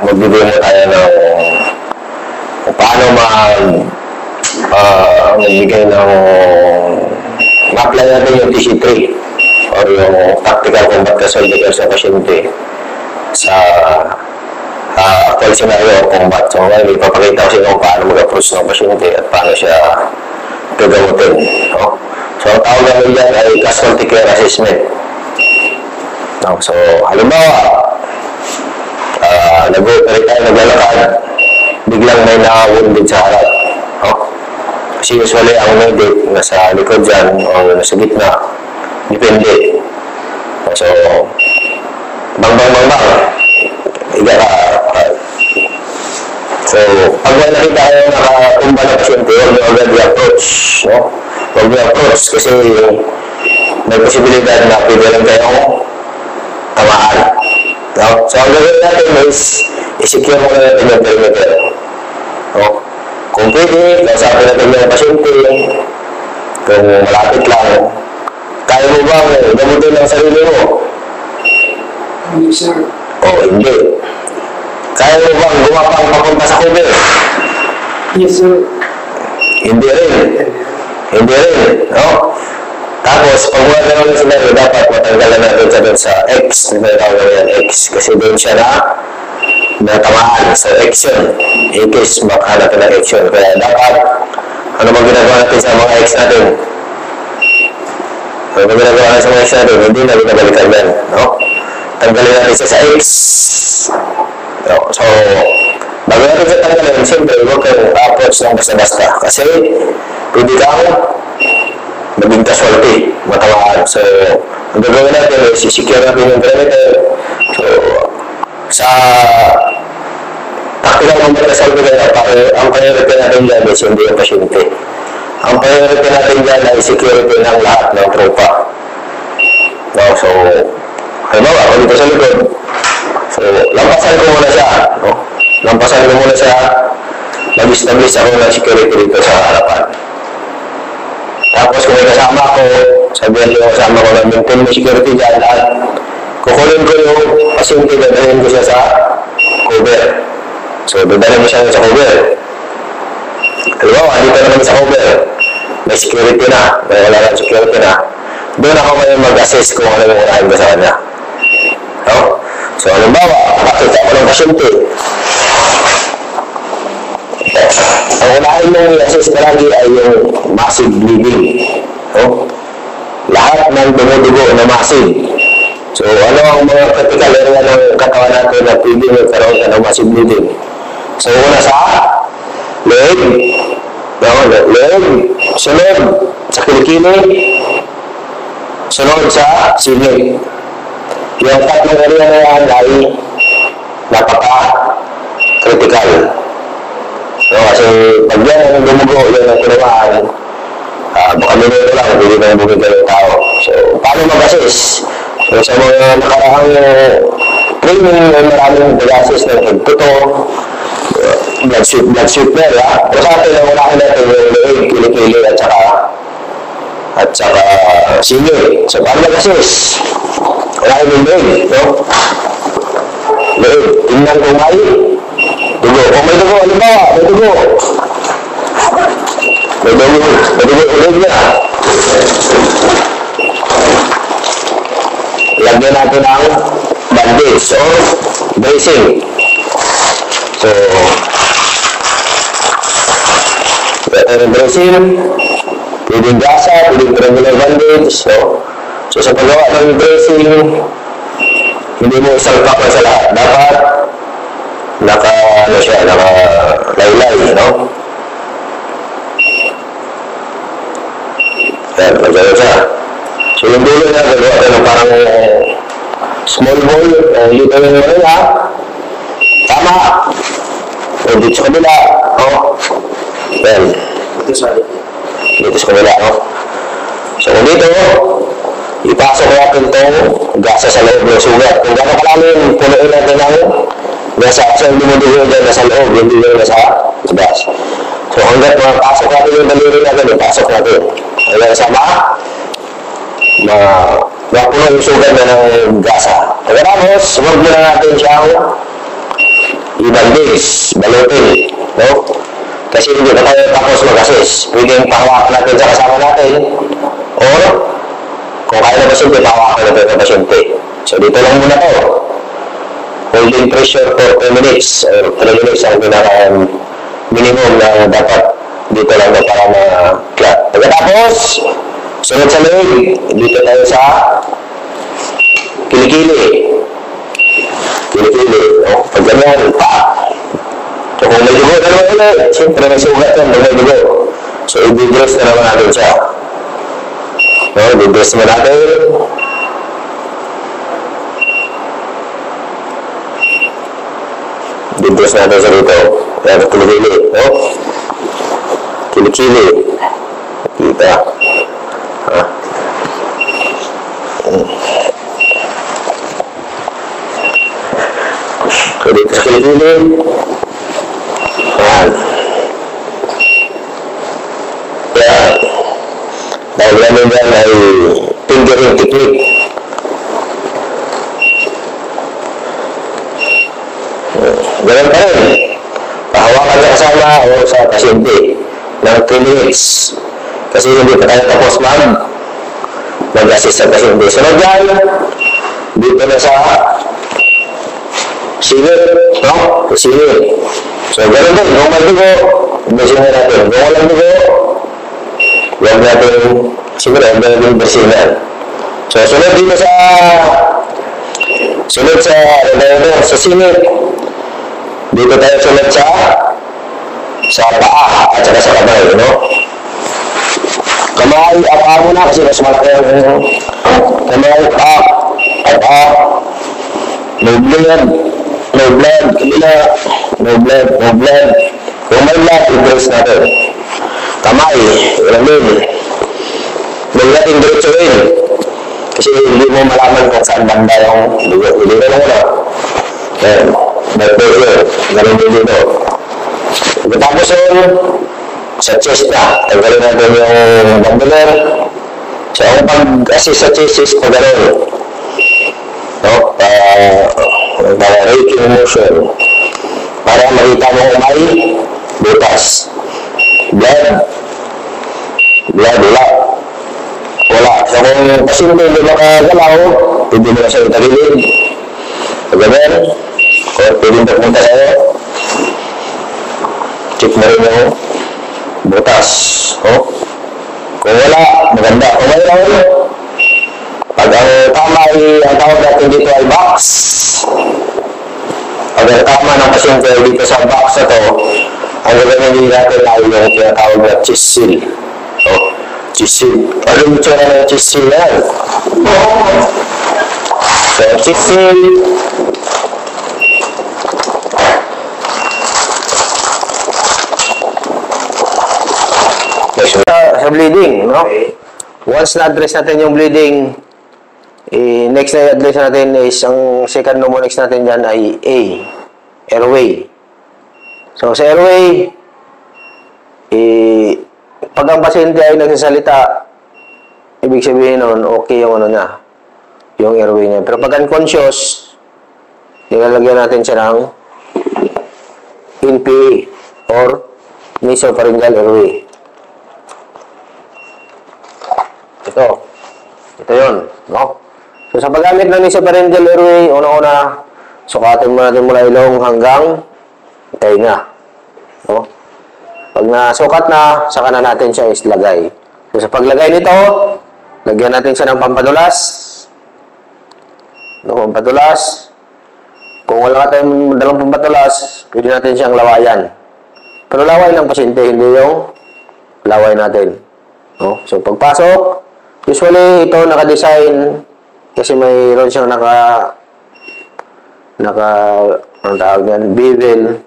magbibigay mo tayo ng kung paano magbigay ng ma-apply natin yung TC3 or yung tactical combat casualty care sa pasyente sa actual scenario of combat. So ngayon, ipapakita ko sa inyo kung paano mag-approach ng pasyente at paano siya gagamutin. No? So ang tawag namin dyan ay casualty care assessment. No? So halimbawa, nag-operate tayo, naglalakad, biglang may nakawundin sa harap. No? Kasi usually ang medic nasa likod dyan o nasa gitna, depende. So, bang, higa ka. So, pag may nakita kayo nakatumba na pasyente, huwag nyo agad i-approach. No? Huwag nyo approach kasi may posibilidad na pwede lang kayong tamaan. No? So, ang gagawin natin is i-secure mo na natin yung perimeter. No? Kung pwede, kausapin natin yung pasyente, kung malapit lang, kaya mo bang gamutin ang sarili mo? Hindi, sir. O, hindi. Kaya mo bang gumapang papunta sa cover? Yes, sir. Hindi rin. Hindi rin. No? Tapos, pag wala naman yung scenario, dapat matanggalan natin siya doon sa X. Tinatawag naman yan X. Kasi doon siya natamaan. So, X yun. X, makahanap na X yun. Kaya dapat, ano ba ginagawa natin sa mga X natin? Ano ba ginagawa natin sa mga X natin? Hindi na binabalikan yan. No? Tanggalin natin siya sa X. No? So, bago natin siya tanggalin, siyempre, huwag kang approach ng basta-basta. Kasi, pwede kang maging casualty, matamaan. So, ang gagawin natin is i-secure natin yung perimeter. So, sa tactical combat casualty care, ang priority natin dyan is hindi yung pasyente. Ang priority natin dyan ay security ng lahat ng tropa. No? So, halimbawa, ako dito sa likod. So, lampasan ko muna siya. No? Lampasan ko muna siya. Nag-establish ako ng security dito sa harapan. Tapos kung may kasama ko, sabihan ko kasama ko ng maintain mo security dyan at kukunin ko yung pasyente, dadalhin ko siya sa cover. So, dadalhin mo siya sa cover. Halimbawa, dito naman sa cover. May security na. May wala ng security na. Doon ako may mag-assess kung ano yung unahin ko sa kanya. No? So, halimbawa, makita ko ng pasyente. Ang unahin mong i-assess palagi ay yung massive bleeding. No? Lahat ng dumudugo na massive. So, ano ang mga critical area ng katawan natin na pwede magkaroon ka ng massive bleeding? So, una sa leg, sunod sa kilikili, sunod sa sili. Yung tatlong area na yan ay napaka-critical. So, kasi pag yan ang dumugo, yan ang tinamaan, baka minuto lang, hindi na bumigay ng tao. So, paano mag-assess? So, sa mga nakaraang training, maraming mag-assess ng head-to-toe, blood sweep na, pero sa atin, ang unahin natin yung leeg, kilikili, at saka sili. So, paano mag-assess? Unahin yung leeg, no? Leeg, tingnan kung may dugo. Kung may dugo, halimbawa, may dugo. May dugo, ulit niya. Lagyan natin ang bandage or bracing. So, bracing, pwedeng gasa, pwedeng regular bandage. So sa paggawa ng bracing, hindi mo isalpak na sa lahat. Dapat naka-laylay, no? Yan, magagawa siya. So, yung dulo niya, gagawa tayo ng parang small ball, dito yung ano niya. Tama. O, dito sa kabila. O. Yan. Dito sa kabila, no? So, kung dito, ipasok natin itong gasa sa loob ng sugat. Kung gano'n kalamin, punuin natin ang gasa. Kasi ang dumudugo dyan nasa loob, hindi nyo nasa labas. So, hanggat mapasok natin yung daliri natin, ipasok natin. Hanggang sama, mapuno yung sugat na ng gasa. Pagkatapos, huwag mo na natin siyang i-bandage, balutin, no? Kasi hindi na tayo tapos mag-assess. Pwedeng pahawakan natin sa kasama natin, or kung kaya na pasyente, pahawakan natin sa pasyente. So, dito lang muna to. Holding pressure for 2 minutes or 3 minutes ang minimum na dapat dito lang na para ma-clot. Pagkatapos, sunod sa leg, dito tayo sa kilikili. Kilikili, no? Pag ganyan, pa! So, kung may dugo na naman ulit, siyempre may sugat yan, may dugo. So, i-dress na naman natin siya. No, i-dress naman natin. I-dress natin siya dito. Yan, kilikili, no? Kilikili. Kita. Ha? So, dito sa kilikili. Yan. Yan. Dahil namin yan ay fingering technique. Ganun pa rin. Pahawakan na kasama o sa pasyente ng 3 minutes. Kasi hindi pa tayo tapos mag-assist sa pasyente. Sunod yan, dito na sa singit, no? Singit. So, ganun din. Kung may dugo, bersihkan natin. Kung walang dugo, huwag natin, siguro, huwag natin bersihkan. So, sunod dito sa singit. Dito tayo sunod sa paa at saka sa kamay, no? Kamay, up muna kasi mas malaki ang kamay, up, up. No blood, kabila, no blood. Kung may blood, i-brace natin. Kamay, ilang din. Huwag natin diretsuin. Kasi hindi mo malaman kung saan banda yung dugo. Hindi na lang, ano? Ayan, may pressure. Ganun din dito. Pagkatapos yun, sa chest na, tanggalin natin yung banduler. So, ang pag-assist sa chest is pag ganun. No? Para raking motion. Para makita mo kung may butas. Blood, wala. So, kung pasyente hindi makagalaw, pwede mo na siya itagilid. Pag ganun, kung pwede mo pumunta sa'yo, check mo rin yung butas. Oh. Kung wala, maganda. Kung mayroon, pag ang tama ay, ang tawag natin dito ay box. Pag ang tama ng pasyente dito sa box na to, ang gagawin natin ay yung tinatawag na chest seal. Oh, chest seal. Ano yung tsura ng chest seal na yan? So, chest seal, sa bleeding, no? Once na-address natin yung bleeding, next na i-address natin is, ang second mnemonics natin dyan ay A, airway. So, sa airway, pag ang pasyente ay nagsasalita, ibig sabihin nun, okay yung ano niya, yung airway niya. Pero pag unconscious, nilalagyan natin siya ng NPA or nasopharyngeal airway. Ito yun, no? So, sa paggamit ng nasopharyngeal airway, una-una, sukatin mo natin mula ilong hanggang tainga. No? Pag nasukat na, saka na natin siya islagay. So, sa paglagay nito, lagyan natin siya ng pampadulas. No, pampadulas. Kung wala tayong dalang pampadulas, pwede natin siyang lawayan. Pero laway ng pasyente, hindi yung laway natin. No? So, pagpasok, usually, ito naka-design kasi mayroon siyang anong tawag yan, bevel.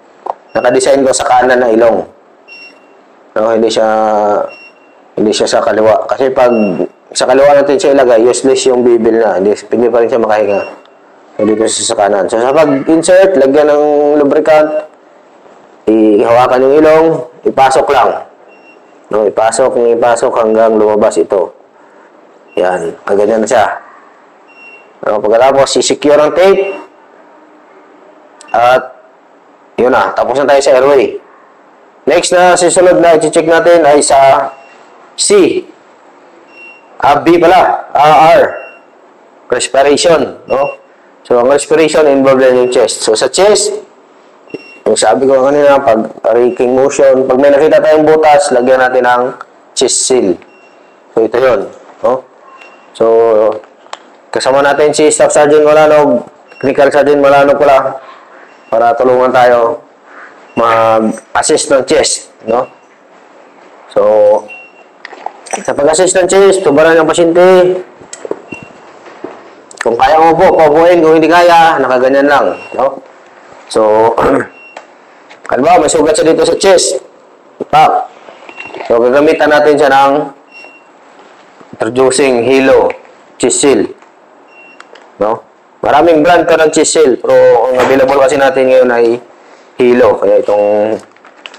Naka-design ko sa kanan na ilong. No, hindi siya sa kaliwa. Kasi pag sa kaliwa natin siya ilagay, useless yung bevel na. Hindi pa rin siya makahinga. So, dito siya sa kanan. So, sa pag-insert, lagyan ng lubricant, ihawakan yung ilong, ipasok lang. No, ipasok hanggang lumabas ito. Yan, kaganyan na siya. Pagkatapos, i-secure ang tape at Yun na, tapos na tayo sa airway. Next na susunod na i-check natin ay sa C. B pala, R. Respiration, no? So, ang respiration involved din yung chest. So, sa chest, yung sabi ko kanina, pag raking motion, pag may nakita tayong butas, lagyan natin ng chest seal. So, ito yun, no? So, kasama natin si Staff Sergeant Malanog, Technical Sergeant Malanog pala, para tulungan tayo mag-assist ng chest, no? So, sa pag-assist ng chest, tubaran ng pasyente. Kung kaya mo po, paupuin. Kung hindi kaya, nakaganyan lang, no? So, halimbawa, may sugat siya dito sa chest. Tap. So, gagamitan natin siya ng introducing Hilo chest seal, no? Maraming brand ka ng chest seal, pero ang available kasi natin ngayon ay Hilo. Kaya itong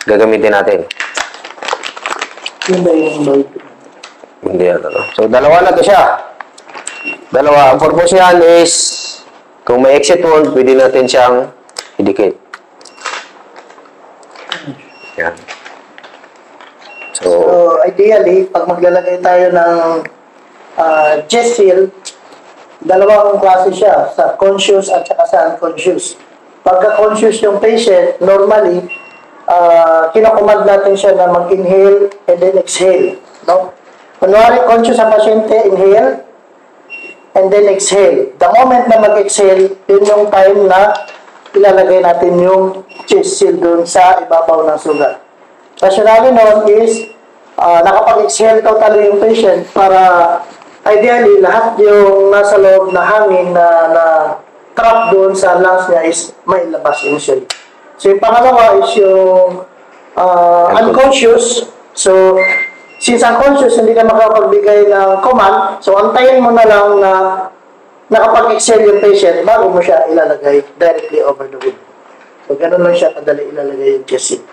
gagamitin natin. Yun ba yung Lloyd? Hindi yan, no? So, dalawa na to siya. Dalawa. Ang purpose niyan is, kung may exit wound, pwede natin siyang idikit. Yan. So, ideally, pag maglalagay tayo ng chest seal, dalawang klase siya, sa conscious at saka sa unconscious. Pagka conscious yung patient, normally, kinakommand natin siya na mag-inhale and then exhale. No? Kunwari, conscious ang pasyente, inhale, and then exhale. The moment na mag-exhale, yun yung time na ilalagay natin yung chest seal dun sa ibabaw ng sugat. Rationale nun is, nakapag-exhale totally yung patient para ideally, lahat yung nasa loob na hangin na trap doon sa lungs niya is mailabas initially. So, yung pangalawa is yung unconscious. So, since unconscious, hindi ka makapagbigay ng command, so antayin mo na lang na nakapag-exhale yung patient bago mo siya ilalagay directly over the wound. So, ganun lang siya kadali ilalagay yung chest seal.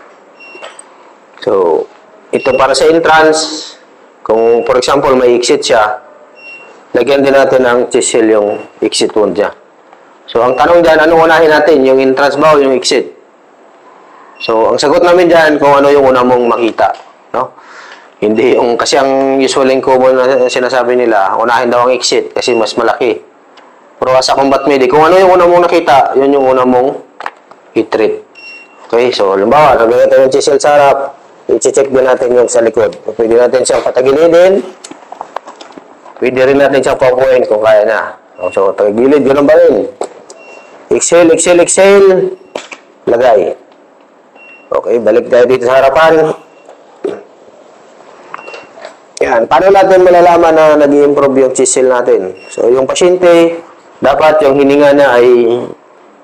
so, ito para sa entrance, kung for example may exit siya, lagyan din natin ng chest seal yung exit wound niya. So, ang tanong dyan, anong unahin natin? Yung entrance ba o yung exit? So, ang sagot namin dyan, kung ano yung una mong makita, no? Hindi yung, kasi ang usually common na sinasabi nila, unahin daw ang exit kasi mas malaki. Pero sa combat medic, kung ano yung una mong nakita, yun yung una mong i-treat. Okay, so halimbawa, nagagay tayo ng chisel sa harap, i-check din natin yung sa likod. Pwede natin siyang patagilidin, pwede rin natin siyang papuin kung kaya na. So, tagilid, ganoon ba rin? Exhale, exhale, exhale, lagay. Okay, balik tayo dito sa harapan. Yan, paano natin malalaman na nag-i-improve yung chest seal natin? So, yung pasyente, dapat yung hininga niya ay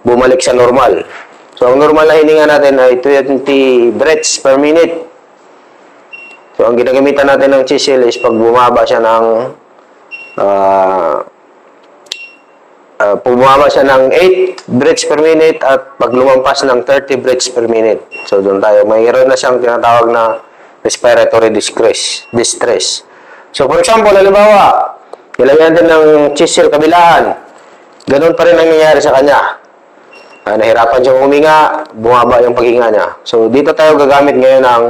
bumalik sa normal. So, ang normal na hininga natin ay 20 breaths per minute. So, ang ginagamitan natin ng chest seal is pag bumaba siya ng bumaba siya ng 8 breaths per minute at pag lumampas ng 30 breaths per minute. So, doon tayo. Mayroon na siyang tinatawag na respiratory distress. So, for example, halimbawa, ilagyan natin ng chest seal kabilaan. Ganun pa rin ang nangyayari sa kanya. Nahirapan siyang huminga, bumaba yung paghinga niya. So, dito tayo gagamit ngayon ng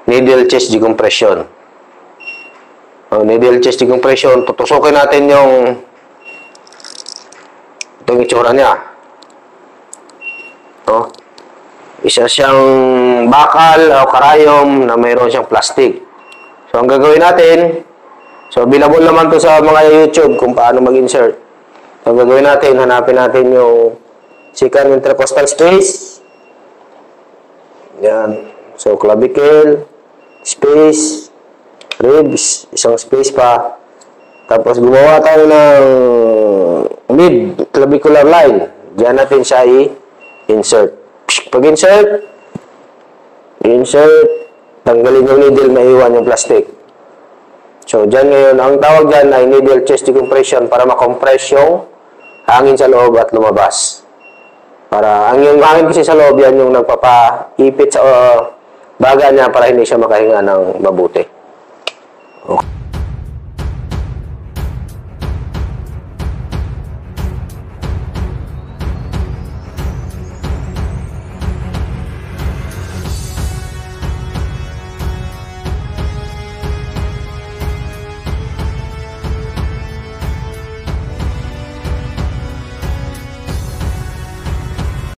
needle chest decompression. Needle chest decompression, tutusukin natin itong itsura niya. Isa siyang bakal o karayom na mayroon siyang plastic. So, ang gagawin natin, so, available naman to sa mga YouTube kung paano mag-insert. So, ang gagawin natin, hanapin natin yung second intercostal space. Yan. So, clavicle, space, ribs, isang space pa. Tapos, gumawa tayo ng mid-clavicular line. Diyan natin siya i-insert. Pag-insert, tanggalin yung needle, maiwan yung plastic. So, dyan ngayon, ang tawag dyan ay needle chest decompression para makompress yung hangin sa loob at lumabas. Para, yung hangin kasi sa loob, yan yung nagpapaipit sa baga niya para hindi siya makahinga ng mabuti. Okay.